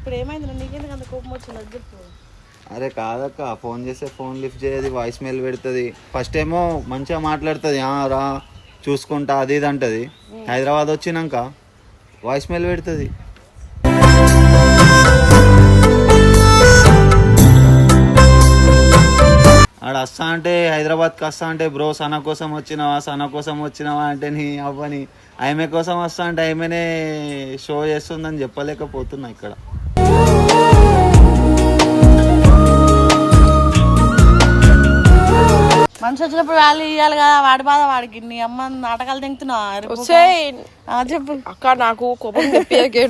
ఇప్పుడు ఏమైంది నీకెందుకు అంత కోపం వచ్చింది అది చెప్పు. అరే కాదక్క, ఫోన్ చేస్తే ఫోన్ లిఫ్ట్ చేయదు, వాయిస్ మెయిల్ పెడుతుంది. ఫస్ట్ ఏమో మంచిగా మాట్లాడుతుంది, రా చూసుకుంటా అది ఇది అంటది. హైదరాబాద్ వచ్చినాక వాయిస్ మెయిల్ పెడుతుంది. ఆడ వస్తా అంటే హైదరాబాద్కి వస్తా అంటే బ్రో సన కోసం వచ్చినావా అంటే నీ అవ్వని ఆమె కోసం వస్తా అంటే ఆమెనే షో చేస్తుందని చెప్పలేకపోతున్నా ఇక్కడ. మనిషి వచ్చినప్పుడు వాళ్ళు ఇవ్వాలి కదా, వాడి బాధ వాడికి. నీ అమ్మ నాటకాలు తింటున్నావు చెప్పు అక్క. నాకు కోపం తెప్పియకే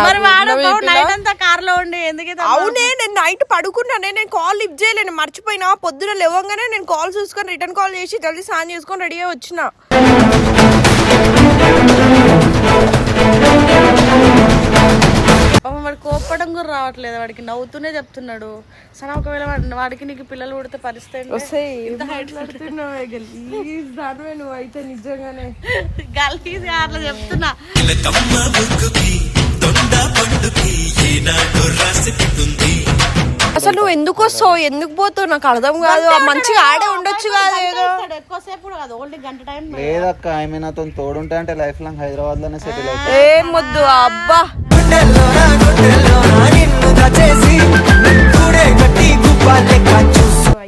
మరి వాడు నైట్ అంతా కార్ లో ఉండి ఎందుకైతే. అవునే, నేను నైట్ పడుకున్నానే, నేను కాల్ లిఫ్ట్ చేయలేను, మర్చిపోయినా. పొద్దున లేవగానే నేను కాల్ చూసుకొని రిటర్న్ కాల్ చేసి జల్దీ స్నానం చేసుకొని రెడీ అయ్యి వచ్చిన. వాడు కోపడం కూడా రావట్లేదు, వాడికి నవ్వుతూనే చెప్తున్నాడు. సరే ఒకవేళ వాడికి నీకు పిల్లలు పుడితే పరిస్థితి నువ్వు అయితే నిజంగానే గల్లీస్ అట్లా చెప్తున్నా. అసలు నువ్వు ఎందుకు వస్తావు, ఎందుకు పోతావు నాకు అర్థం కాదు. మంచిగా ఆడే ఉండొచ్చు కాదు, ఎక్కువసేపు కాదు, ఓన్లీ గంట టైం. లేదక్క, ఆమె నాతో తోడుంటా అంటే లైఫ్ లాంగ్ హైదరాబాద్ లోనే సెటిల్ అవుతుంది. ఏం వద్దు అబ్బా.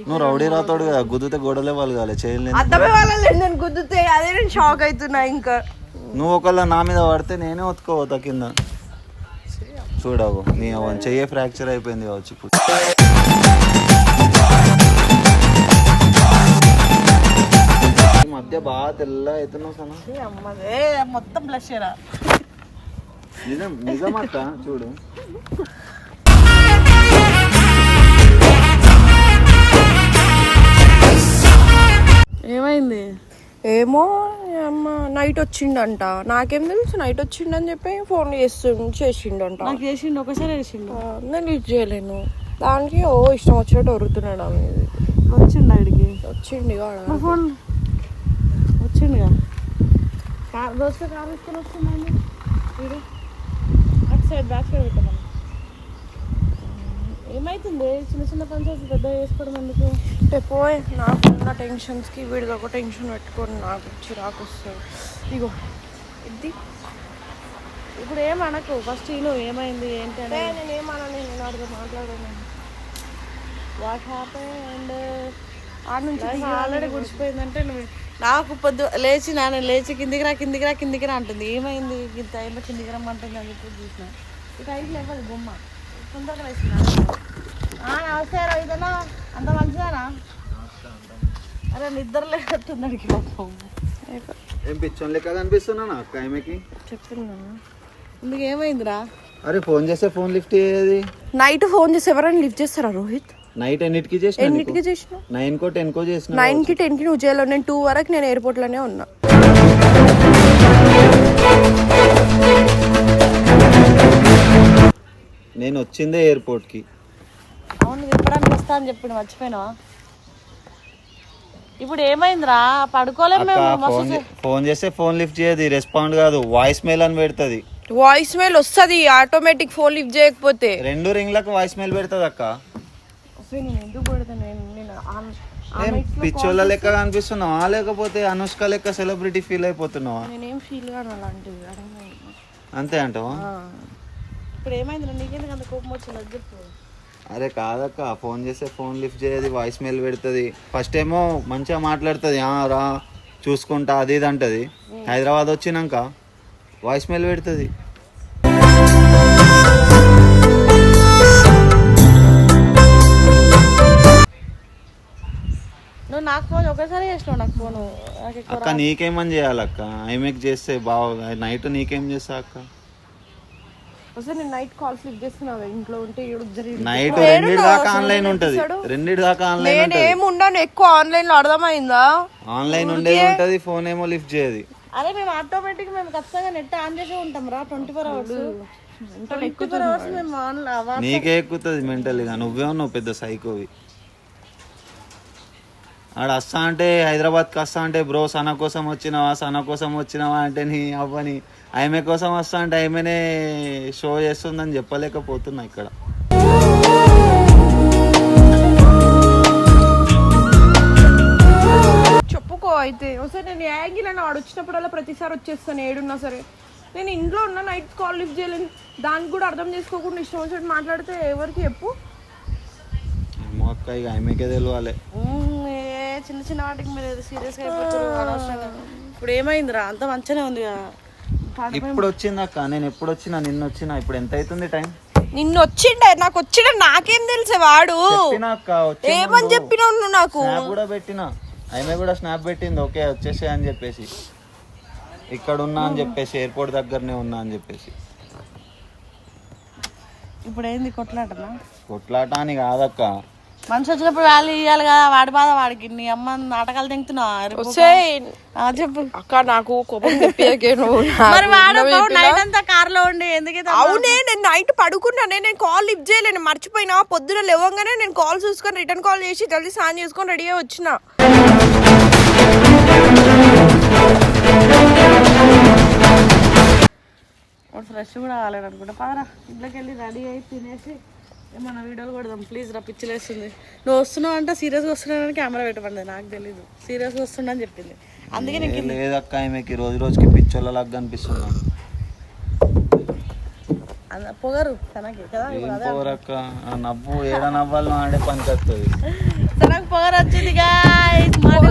నువ్వు రౌడీ రాతాడు కదా, గుద్దుతే గొడవలే వాళ్ళు కాలే చేయలేదు. అర్థమే వాళ్ళే నేను గుద్దుతే, అదే నేను షాక్ అవుతున్నా. ఇంకా నువ్వు ఒకళ్ళ నా మీద పడితే నేనే ఒత్తుకోవతా కింద. చూడవు నీ చెయ్యే ఫ్రాక్చర్ అయిపోయింది కావచ్చు ఇప్పుడు. ఈ మధ్య బాగా తెల్ల అవుతున్నావు సనా. మొత్తం బ్లష్ నిజమక్క చూడు. ఏమైంది ఏమో అమ్మ, నైట్ వచ్చిండంట. నాకేం తెలుసు నైట్ వచ్చిండని చెప్పి ఫోన్ చేసిండంట. నాకు చేసిండు, ఒకసారి చేసిండు. నేను లిఫ్ట్ చేయలేను. దానికి ఇష్టం వచ్చినట్టు ఒరుగుతున్నాడు. ఆమె వచ్చిండు ఆడికి, వచ్చిండు ఫోన్ వచ్చిండుగా. దోస్తు కార్ తీసుకొని వస్తుందండి వీడు అటు సైడ్ బ్యాక్ సైడ్ పెట్టాను. ఏమైతుంది చిన్న చిన్న పంచాయతీ పెద్ద చేసుకోవడం ఎందుకు? అంటే పోయి నాకున్న టెన్షన్స్కి వీడిది ఒక టెన్షన్ పెట్టుకొని నాకు చిరాకు వస్తుంది. ఇగో ఇది ఇప్పుడు ఏమనకు, ఫస్ట్ నువ్వు ఏమైంది ఏంటి అంటే. నేను ఏమనని, నేను అడిగి మాట్లాడాను. వాట్ హ్యాపెండ్ ఆ నుంచి ఆల్రెడీ గుడిచిపోయిందంటే నువ్వు. నాకు లేచి నాన్న లేచి కిందికి రా అంటుంది. ఏమైంది ఇంత టైంలో కిందికి రమ్మంటుంది అని చెప్పి చూసిన. ఇక ఐదు లేవాలి బొమ్మ తొందరగా వేసిన. నమస్కారం ఇదేనా, అంత మంచిదేనా? అరే నిద్ర లేనట్టుంది అడిగి పాపం. ఏం పిచ్చోన్ లెక్క కనిపిస్తున్నా అక్క ఆమెకి. చెప్తున్నాను ఇందుకు ఏమైందిరా? అరే ఫోన్ చేస్తే ఫోన్ లిఫ్ట్ చేయదు. నైట్ ఫోన్ చేసి ఎవరైనా లిఫ్ట్ చేస్తారా రోహిత్? నైట్ ఎన్నిటికి చేసిన? 9కో 10కో చేసిన. 9కి 10కి నువ్వు చేయలో. నేను 2 వరకు నేను ఎయిర్పోర్ట్ లోనే ఉన్నా. నేను వచ్చిందే ఎయిర్పోర్ట్ కి. అవును చెప్పడానికి వస్తా అని చెప్పి మర్చిపోయినావా? ఇప్పుడు ఏమైందిరా? పడుకోలేము. ఫోన్ చేస్తే ఫోన్ లిఫ్ట్ చేయదు, రెస్పాండ్ కాదు, వాయిస్ మెయిల్ అని పెడుతుంది. వాయిస్ మెయిల్ వస్తుంది ఆటోమేటిక్, ఫోన్ లిఫ్ట్ చేయకపోతే. 2 రింగ్లకు వాయిస్ మెయిల్ పెడుతుంది అక్క. పిచ్చోళ్ళ లెక్క కనిపిస్తున్నావా లేకపోతే అనుష్క లెక్క సెలబ్రిటీ ఫీల్ అయిపోతున్నావా? నేనేం ఫీల్ కాను అలాంటివి. అంతే అంటావా? ఇప్పుడు ఏమైంది నీకెందుకు అంత కోపం వచ్చింది అది చెప్పు. అరే కాదక్క, ఫోన్ చేస్తే ఫోన్ లిఫ్ట్ చేయదు, వాయిస్ మెయిల్ పెడుతుంది. ఫస్ట్ ఏమో మంచిగా మాట్లాడుతుంది, రా చూసుకుంటా అది ఇది అంటది. హైదరాబాద్ వచ్చినాక వాయిస్ మెయిల్ పెడుతుంది. నువ్వు నాకు ఫోన్ ఒకసారి చేసినావు. నాకు ఫోన్ అక్క నీకేమని చేయాలక్క? ఐమెక్ చేస్తే బాగా. నైట్ నీకేం చేస్తా అక్క? నేను నైట్ కాల్స్ లిఫ్ట్ చేస్తున్నావు ఇంట్లో ఉంటే. నైట్ 2 దాకా ఆన్లైన్ ఉంటది, 2 దాకా ఆన్లైన్ ఉంటది. నేను ఏముండను ఎక్కువ ఆన్లైన్ లో, అర్థమైందా? ఆన్లైన్ ఉండేది ఉంటది, ఫోన్ ఏమో లిఫ్ట్ చేయదు. అరే మేము ఆటోమేటిక్ మేము ఖచ్చితంగా నెట్ ఆన్ చేసే ఉంటాం రా 24 hours. 24 hours మేము ఆన్. నీకే ఎక్కుతుంది మెంటల్గా. నువ్వే ఉన్నావు పెద్ద సైకోవి. ఆడ వస్తా అంటే హైదరాబాద్కి వస్తా అంటే బ్రో సన కోసం వచ్చినావా అంటే నీ అవ్వని ఆమె కోసం వస్తా అంటే ఆమెనే షో చేస్తుందని చెప్పలేకపోతున్నా ఇక్కడ. చెప్పుకో అయితే ఒకసారి నేను యాంగిల్ అని వాడు వచ్చినప్పుడల్లా ప్రతిసారి వచ్చేస్తాను ఏడున్నా సరే. నేను ఇంట్లో ఉన్నా నైట్ కాల్ లిఫ్ట్ చేయలేను, దానికి కూడా అర్థం చేసుకోకుండా ఇష్టం వచ్చినట్టు మాట్లాడితే ఎవరికి చెప్పు. అక్క ఇక ఆమెకే తెలియాలి. చిన్న చిన్న వాటికి మీరు సీరియస్గా అయిపోతారు అనవసరంగా. ఇప్పుడు ఏమైందిరా అంత మంచిగానే ఉంది కదా. ఇప్పుడు వచ్చింది అక్క, నేను ఎప్పుడు వచ్చినా నిన్న వచ్చినా. ఇప్పుడు ఎంత అవుతుంది టైం? నిన్ను వచ్చిండే నాకు వచ్చిండే నాకేం తెలుసే వాడు ఏమని చెప్పినావు నువ్వు నాకు? స్నాప్ కూడా పెట్టినా, ఆమె కూడా స్నాప్ పెట్టింది ఓకే వచ్చేసే అని చెప్పేసి, ఇక్కడ ఉన్నా అని చెప్పేసి, ఎయిర్పోర్ట్ దగ్గరనే ఉన్నా అని చెప్పేసి. ఇప్పుడు ఏంది కొట్లాటనా? కొట్లాట అని కాదక్క, మనిషి వచ్చినప్పుడు వాళ్ళు ఇవ్వాలి కదా, వాడి బాధ వాడికి. నీ అమ్మ నాటకాలు తింటున్నా చెప్పు అక్క. నాకు కోపం తెప్పియకే నువ్వు. మరి వాడు నైట్ అంతా కార్ లో ఉండి ఎందుకైతే? అవునే నేను నైట్ పడుకున్నానే, నేను కాల్ లిఫ్ట్ చేయలేను మర్చిపోయినా. పొద్దున లేవగానే నేను కాల్ చూసుకొని రిటర్న్ కాల్ చేసి జల్దీ స్నానం చేసుకొని రెడీ అయ్యి వచ్చిన. ఫ్రెష్ కూడా కాలేదు అనుకుంటా. పదరా ఇంట్లోకి వెళ్ళి రెడీ అయ్యి తినేసి ఏమన్నా వీడియోలు కొడదాం ప్లీజ్ రా. పిచ్చిలేస్తుంది. నువ్వు వస్తున్నావు అంటే సీరియస్గా వస్తున్నానని కెమెరా పెట్టమంది, నాకు తెలీదు సీరియస్గా వస్తుండని చెప్పింది. అందుకే నీకు లేదక్క, ఆమెకి రోజు రోజుకి పిచ్చోళ్ళలాగా కనిపిస్తున్నా. పొగరు తనకి కదా. పొగరక్క, నవ్వు ఏడ నవ్వాలి ఆడే పనికి వస్తుంది. తనకు పొగరు వచ్చింది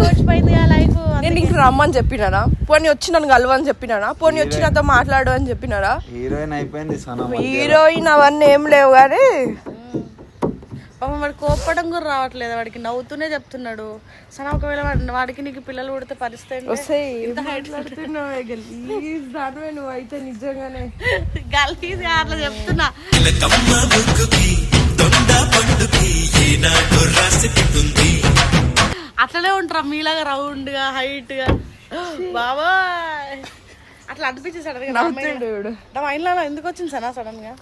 వచ్చిపోయింది లైఫ్. నేను ఇంక రమ్మని చెప్పినానా? పోనీ వచ్చి నన్ను కలవని చెప్పినానా? పోనీ వచ్చి నాతో మాట్లాడు అని చెప్పినారా? హీరోయిన్ అయిపోయింది సన. హీరోయిన్ అవన్నీ ఏం లేవు కానీ వాడు కోప్పడం కూడా రావట్లేదు, వాడికి నవ్వుతూనే చెప్తున్నాడు. సన ఒకవేళ వాడికి నీకు పిల్లలు పుడితే పరిస్థితి నువ్వు అయితే నిజంగానే గల్లీజ్ అట్లా చెప్తున్నా. అట్లనే ఉంటారా మీలాగా రౌండ్ గా హైట్ గా? బాబా అట్లా అనిపించేసాడు. ఎందుకు వచ్చింది సనా సడన్ గా?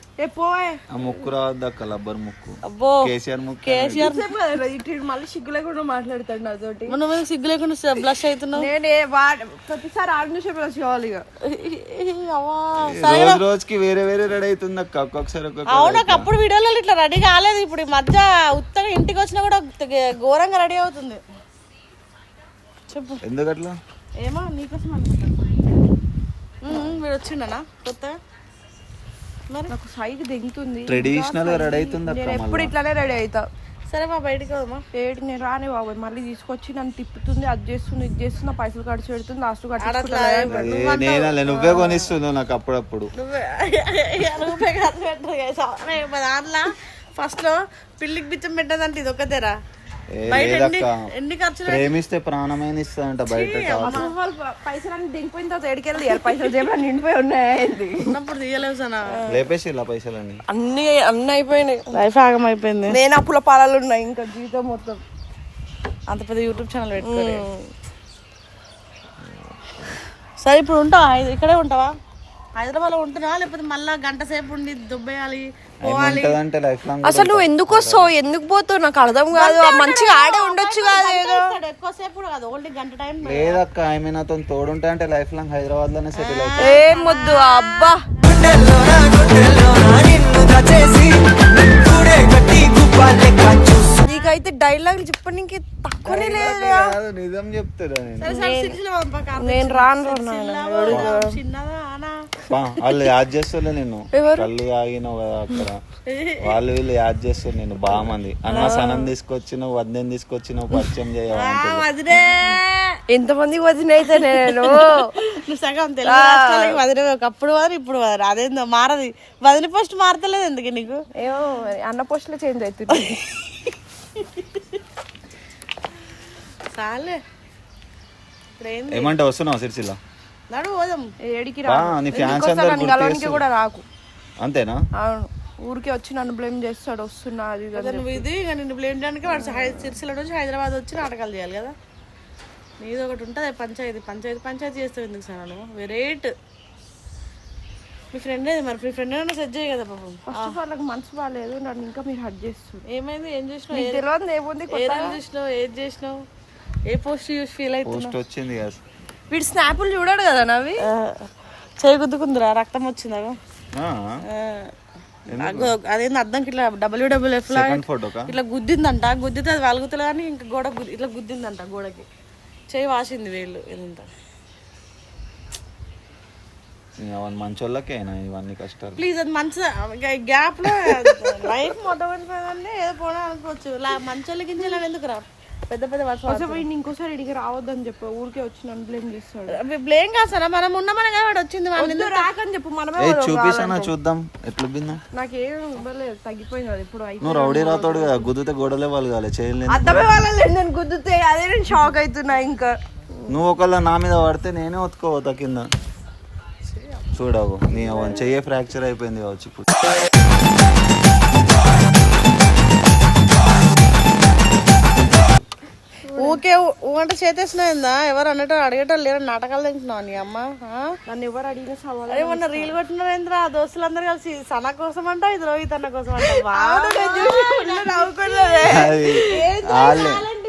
ఆ ముక్కు రావద్దక్క, లబ్బర్ ముక్కు. అబ్బో కేసీఆర్ ముక్కు. కేసీఆర్ మళ్ళీ సిగ్గు లేకుండా మాట్లాడతాడు నాతోటి. నువ్వు సిగ్గు లేకుండా బ్లష్ అవుతున్నావు. నేను ప్రతిసారి 6 నిమిషాలు బ్లష్ కావాలి. రోజు రోజుకి వేరే వేరే రెడీ అవుతుంది అక్క, ఒక్కొక్కసారి అవును. నాకు అప్పుడు వీడియోలో ఇట్లా రెడీ కాలేదు. ఇప్పుడు ఈ మధ్య ఉత్తగా ఇంటికి వచ్చినా కూడా ఘోరంగా రెడీ అవుతుంది. చెప్పు ఎందుకట్లా? ఏమో నీకోసం అనుకుంటా. మీరు వచ్చిండనా కొత్త? మరి నాకు సైడ్ దిగుతుంది. ట్రెడిషనల్ రెడీ అవుతుంది అక్క. నేను ఎప్పుడు ఇట్లానే రెడీ అవుతా. సరే మా బయటికి వదమ్మా. ఏడు నేను రాని బాబాయ్, మళ్ళీ తీసుకొచ్చి నన్ను తిప్పుతుంది, అది చేస్తుంది ఇది చేస్తున్నా, పైసలు ఖర్చు పెడుతుంది, లాస్ట్ నువ్వే కొనిస్తున్నావు నాకు అప్పుడప్పుడు. నువ్వే ఖర్చు పెట్టరు దాంట్లో. ఫస్ట్ లో పిల్లికి బిచ్చం పెట్టదంటే ఇది ఒకతేరా. ఎన్ని ఖర్చు ప్రేమిస్తే ప్రాణమైన ఇస్తాదంట బయట. పైసలు దిగిపోయిన తర్వాత ఎడికెళ్ళి పైసలు జేబులో నిండిపోయి ఉన్నాయి. ఉన్నప్పుడు తీయలేవు సనా. లేపేసి ఇలా పైసలన్నీ అన్ని అయిపోయినాయి. లైఫ్ ఆగం అయిపోయింది. నేను అప్పుల పాలలు ఉన్నాయి ఇంకా జీవితం మొత్తం. అంత పెద్ద యూట్యూబ్ ఛానల్ పెట్టుకోండి. సరే ఇప్పుడు ఉంటావా? ఇక్కడే ఉంటావా? హైదరాబాద్ లో ఉంటున్నావా లేకపోతే మళ్ళా గంట సేపు ఉండి దుబ్బేయాలి పోవాలి? అసలు నువ్వు ఎందుకు వస్తావు, ఎందుకు పోతావు నాకు అర్థం కాదు. మంచిగా ఆడే ఉండొచ్చు కాదు. ఎక్కువసేపు కాదు, ఓన్లీ గంట టైం. లేదక్క, ఆమె నాతో తోడుంటా అంటే లైఫ్ లాంగ్ హైదరాబాద్ లోనే సెటిల్ అవుతా. ఏం వద్దు అబ్బా. నీకైతే డైలాగులు చెప్పడానికి తక్కువనే లేదు. నిజం చెప్తారా? నేను రాను. వాళ్ళు యాడ్ చేస్తారు నేను కళ్ళు తాగినావు కదా అక్కడ, వాళ్ళు వీళ్ళు యాడ్ చేస్తారు నేను బాగా మంది. అన్న సనం తీసుకొచ్చినావు, వదిన తీసుకొచ్చినావు, పరిచయం చేయాలి. ఎంతమందికి వదిన అయితే నేను సగం తెలుగు వదిన ఒకప్పుడు వారు ఇప్పుడు వారు. అదేందో మారది, వదిన పోస్ట్ మారతలేదు ఎందుకు నీకు? ఏమో అన్న పోస్టులో చేంజ్ అవుతుంది. చాలే ఏమంటే వస్తున్నావు సిరిసిల్ల? నడు పోదాం. ఏడికి రానికి కూడా రాకు. అంతేనా? అవును, ఊరికే వచ్చి నన్ను బ్లేమ్ చేస్తాడు వస్తున్నా అది నువ్వు ఇది. నిన్ను బ్లేమ్ చేయడానికి వాడు సిరిసిల్ల నుంచి హైదరాబాద్ వచ్చి నాటకాలు చేయాలి కదా. నీది ఒకటి ఉంటుంది పంచాయతీ. పంచాయతీ చేస్తావు ఎందుకు సార్ నువ్వు? వెరైట్. మీ ఫ్రెండ్ ఏది మరి? మీ ఫ్రెండ్ అయినా సెట్ చేయ కదా పాపం. ఫస్ట్ ఆఫ్ ఆల్ నాకు మనసు బాగాలేదు, నన్ను ఇంకా మీరు హర్ట్ చేస్తున్నారు. ఏమైంది? ఏం చేసినావు? తెలియదు ఏముంది. చూసినావు? ఏది చేసినావు? ఏ పోస్ట్ చూసి ఫీల్ అవుతున్నా? పోస్ట్ వచ్చింది కదా. వీడు స్నాపులు చూడాడు కదా నావి. చేయి గుద్దుకుందిరా, రక్తం వచ్చిందా? ఆ, అదేంది అద్దంకి ఇట్లా WWF లా సెకండ్ ఫోటోకా? ఇట్లా గుద్దిందంట. గుద్దితే అది వలుగుతలే కానీ ఇంకా గోడ ఇట్లా గుద్దిందంట గోడకి. చేయి వాసింది వేళ్ళు ఎంత. అవన్నీ మంచోళ్ళకేనా ఇవన్నీ కష్టాలు? ప్లీజ్ అది మంచిదా గ్యాప్ లో లైఫ్ మొట్టమొదటి ఏదో పోనా అనుకోవచ్చు. మంచోళ్ళకి గింజలు ఎందుకు రా పెద్ద పెద్ద వర్షం. వీడిని ఇంకోసారి ఇడికి రావద్దని చెప్పు. ఊరికే వచ్చి నన్ను బ్లేమ్ చేస్తాడు. బ్లేమ్ కాస్తారా? మనం ఉన్నామని వాడు వచ్చింది. వద్దు రాకని చెప్పు. మనమే చూపిస్తానా చూద్దాం ఎట్లా బిందా. నాకేం ఇవ్వలేదు, తగ్గిపోయింది అది ఇప్పుడు. నువ్వు రౌడీ రాతోడు కదా, గుద్దుతే గొడవలే వాళ్ళు కాలే చేయలేదు. అర్థమే వాళ్ళలేదు నేను గుద్దుతే. అదే నేను షాక్ అవుతున్నా. ఇంకా నువ్వు ఒకళ్ళ నా మీద పడితే నేనే ఒత్తుకోవతా కింద. చూడవు నీ చెయ్యే ఫ్రాక్చర్ అయిపోయింది కావచ్చు ఇప్పుడు. ఊకే అంటే చేతేసినా ఎవరు అన్నట్టు అడిగేటోళ్ళు లేరు. నాటకాలు తింటున్నావు నీ అమ్మ. నన్ను ఎవరు అడిగినా సవాల్. ఏమన్నా రీల్ కొట్టినారేంద్రా దోస్తులందరూ కలిసి? సన కోసం అంట, ఇది రోహిత్ అన్న కోసం అంట.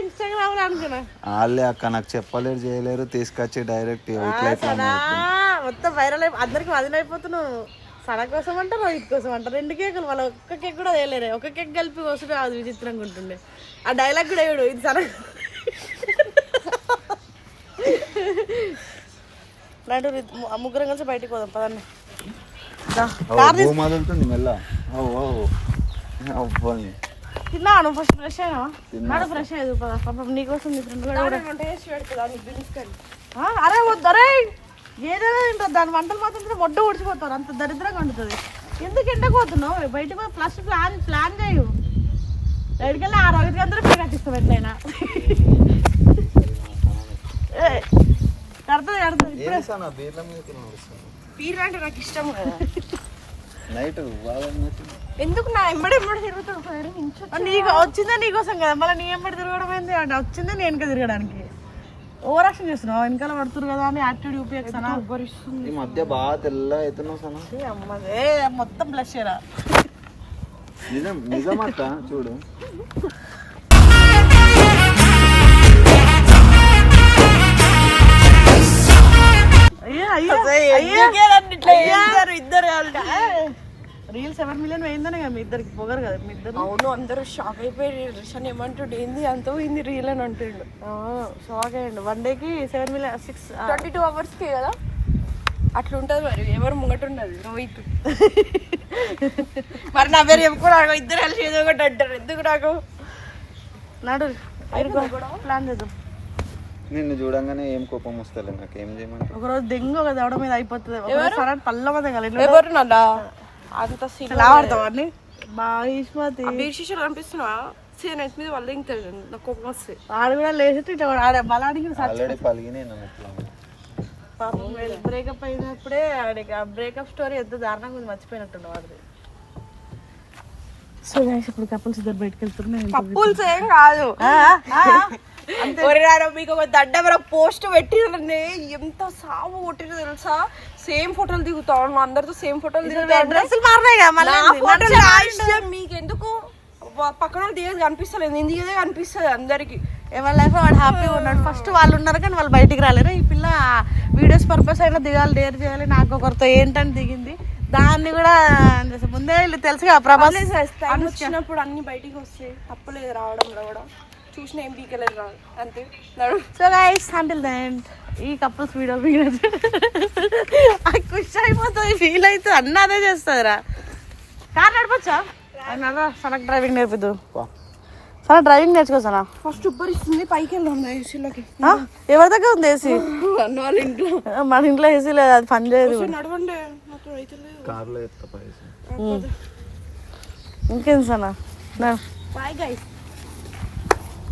ఇన్స్టాగ్రామ్ లో అనుకున్నా వాళ్ళే అక్క నాకు చెప్పలేరు చేయలేరు తీసుకొచ్చి డైరెక్ట్ మొత్తం వైరల్ అయిపో అందరికి వదిలి అయిపోతున్నావు. సన కోసం అంట, రోహిత్ కోసం అంట. 2 కేకులు వాళ్ళు ఒక్క కేక్ కూడా వేయలేరు. ఒక కేక్ కలిపి వస్తుంటే అది విచిత్రంగా ఉంటుండే. ఆ డైలాగ్ కూడా వేయడు. ఇది సన లాంటి ముగ్గురం కలిసి బయటికి పోదాం పదన్న. మొదలుతుంది మెల్ల. తిన్నావా నువ్వు? ఫస్ట్ ఫ్రెష్ అయినావా? నాడు ఫ్రెష్ అయ్యేది పాపం నీకోసం నీ ఫ్రెండ్ కూడా. అరే వద్దు, అరే ఏదైనా తింటుంది. దాని వంటలు మాత్రం మొడ్డ ఉడిచిపోతారు. అంత దరిద్రంగా వండుతుంది. ఎందుకు ఎండకపోతున్నావు? బయటకు ప్లస్ ప్లాన్ చేయు. ఎక్కడికెళ్ళి ఆ రోజుకి అందరూ కట్టిస్తాం ఎట్లయినా. కడుతుంది కడుతుంది. పీర్ అంటే నాకు ఇష్టం కదా. నైట్ ఎందుకు నా ఎంబడి తిరుగుతాడు? నీకు వచ్చిందే నీకోసం కదా, మళ్ళీ నీ ఎంబడి తిరగడం ఏంది అంటే వచ్చిందే నేను వెనక తిరగడానికి. ఓవర్ యాక్షన్ చేస్తున్నావు. వెనకాల పడుతురు కదా అని యాటిట్యూడ్ చూపించాను. ఈ మధ్య బాగా తెల్ల అవుతున్నావు సనా. అమ్మదే మొత్తం బ్లష్ చేయరా. నిజం నిజమక్క చూడు. ఇద్దరు రీల్ 7 million పోయిందనే కదా మీ ఇద్దరికి పొగరు కదా మీ ఇద్దరు. అవును అందరూ షాక్ అయిపోయి రిషన్ ఏమంటాడు ఏంది అంత పోయింది రీల్ అని అంటాడు. షాక్ అయ్యండి. 1 dayకి 7 million 22 hours కదా అట్లా ఉంటుంది. మరి ఎవరు ముంగట ఉన్నది? రోహిత్. మరి నా పేరు చెప్పుకోవడానికి ఇద్దరు కలిసి ఏదో ఒకటి అంటారు. ఎందుకు నాకు నాడు ప్లాన్ చేద్దాం. నిన్ను చూడంగానే ఏం కోపం వస్తలే నాకు. ఏం చేయమంటే ఒకరోజు దెంగు ఒక దవడ మీద అయిపోతుంది. పళ్ళ మీద కలిగి ఎవరు నన్ను అంత లాడతావు అన్ని బాగా ఇష్టమతి. బీర్షిషలు కనిపిస్తున్నా నెట్ మీద వాళ్ళు ఇంకతాడు. నాకు కోపం వస్తుంది. ఆడు కూడా లేచి ఇట్లా ఆడ బలానికి ఆల్రెడీ పలిగినాయి నన్ను. పాపం బ్రేకప్ అయినప్పుడే బ్రేకప్ స్టోరీ ఎంత దారుణంగా ఉంది. మర్చిపోయినట్టుండే వాడిది. సో గైస్ ఇప్పుడు కపుల్స్ ఇద్దరు బయటకు వెళ్తున్నారు. కపుల్స్ ఏం కాదు. మీకు ఒక దడ్డ పోస్ట్ పెట్టినే ఎంత సాగు కొట్టినో తెలుసా? సేమ్ ఫోటోలు దిగుతాను అందరితో. సేమ్ ఫోటోలు దిగుతాను. మీకెందుకు పక్కన దిగేది కనిపిస్తలేదు, నేను దిగేదే కనిపిస్తుంది అందరికి. ఎవరి లైఫ్ వాడు హ్యాపీగా ఉన్నాడు. ఫస్ట్ వాళ్ళు ఉన్నారు కానీ వాళ్ళు బయటికి రాలేరు. ఈ పిల్ల వీడియోస్ పర్పస్ అయినా దిగాలి, డేర్ చేయాలి. నాకు ఒకరితో ఏంటని దిగింది. దాన్ని కూడా ముందే తెలుసుగా ప్రభాస్ వచ్చినప్పుడు అన్ని బయటికి వస్తాయి. తప్పలేదు రావడంలో కూడా. చూసిన ఏం పీకలేదు రాదు అంతే. సో గైస్ అంటిల్ దెన్ ఈ కపుల్స్ వీడియో ఖుషి అయిపోతుంది, ఫీల్ అవుతుంది, అన్న అదే చేస్తుందిరా. కార్ నడపచ్చా? సనకు డ్రైవింగ్ నేర్పిద్దు. సరే డ్రైవింగ్ నేర్చుకోసానా? ఫస్ట్ ఉబ్బరిస్తుంది, పైకి వెళ్దాం ఏసీలోకి. ఎవరి దగ్గర ఉంది ఏసీ? అన్న వాళ్ళ ఇంట్లో. మన ఇంట్లో ఏసీ లేదు, అది పని చేయదు. నడవండి కార్లో ఇంకేం సనా? Bye guys.